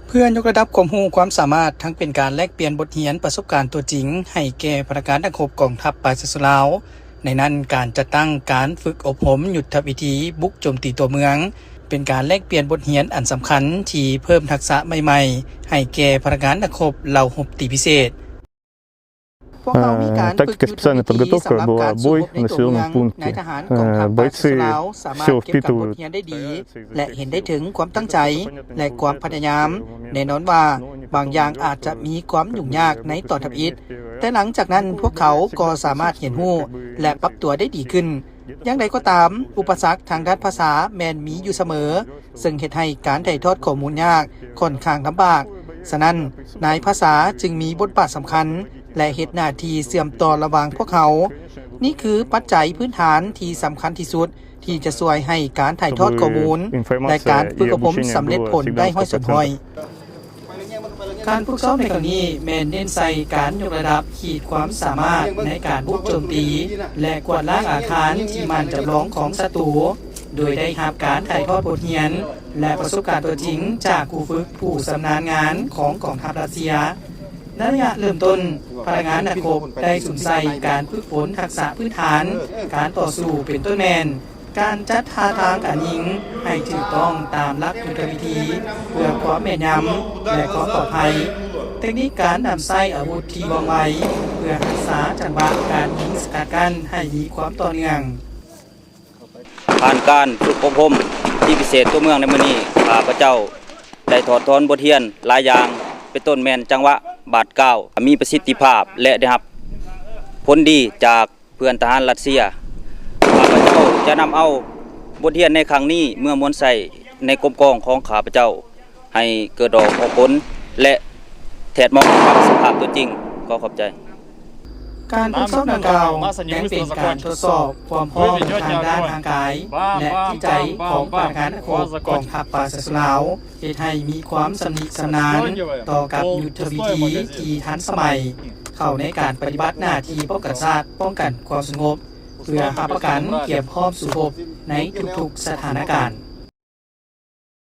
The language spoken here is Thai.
เพื่อยกระดับความรู้ความสามารถทั้งเป็นการแลกเปลี่ยนบทเรียนประสบการณ์ตัวจริงให้แก่พนักงานทหารกองทัพปาซิสลาวในนั้นการจัดตั้งการฝึกอบรมยุทธวิธีบุกโจมตีตัวเมืองเป็นการแลกเปลี่ยนบทเรียนอันสำคัญที่เพิ่มทักษะใหม่ๆให้แก่พนักงานทหารเหล่าหบตีพิเศษТактика специальной подготовки была бой в населенном пункте. Бойцы все впитывают. และเห็นได้ถึงความตั้งใจและความพยายามแน่นอนว่าบางอย่างอาจจะมีความยุ่งยากในตอนทำอิฐแต่หลังจากนั้นพวกเขาก็สามารถเรียนรู้และปรับตัวได้ดีขึ้นอย่างไรก็ตามอุปสรรคทางด้านภาษาแม้นมีอยู่เสมอซึ่งเฮ็ดให้การถ่ายทอดข้อมูลยากค่อนข้างลำบากฉะนั้นนายภาษาจึงมีบทบาทสำคัญและเฮ็ดหน้าที่เชื่อมต่อระหว่างพวกเขานี่คือปัจจัยพื้นฐานที่สำคัญที่สุดที่จะช่วยให้การถ่ายทอดข้อมูลและการฝึกอบรมสำเร็จผลได้ห้อยสุดห้อยการฝึกซ้อมในครั้งนี้แม่นเน้นใส่การยกระดับขีดความสามารถในการบุกโจมตีและกวาดล้างอาคารที่มันจำลองของศัตรูโดยได้รับการถ่ายทอดบทเรียนและประสบการณ์ตัวจริงจากครูฝึกผู้ชำนาญงานของกองทัพรัสเซียในระยะเริ่มต้นพนักงานนักรบได้สนใจการฝึกฝนทักษะพื้นฐานการต่อสู้เป็นต้นแมนการจัดท่าทางการยิงให้ถูกต้องตามหลักยุทธวิธีเพื่อความแม่นยำและความปลอดภัยเทคนิคการนำใช้อาวุธที่ว่องไวเพื่อรักษาจังหวะการยิงสกัดกั้นให้มีความต่อเนื่องผ่านการฝึกอบรมที่พิเศษตัวเมืองในมื้อนี้ข้าพเจ้าได้ถอดถอนบทเรียนหลายอย่างเป็นต้นแม่นจังหวะบาดก้าวมีประสิทธิภาพและได้รับผลดีจากเพื่อนทหารรัสเซียข้าพเจ้าจะนำเอาบทเรียนในครั้งนี้เมื่อมวลใส่ในกรมกองของข้าพเจ้าให้เกิดดอกออกผลและแทดมองกับสภาพตัวจริงขอขอบใจการฝึกซ้อมดังกล่าวยังเป็นการทดสอบความพร้อมทางด้านทางกายและจิตใจของพนักงานกองทัพปาซิสลาวเฮ็ดให้มีความสำนิชำนาญต่อกับยุทธวิธีที่ทันสมัยเข้าในการปฏิบัติหน้าที่ป้องกันชาติป้องกันความสงบเพื่อรับประกันเกียรติพร้อมสู่รบในทุกๆสถานการณ์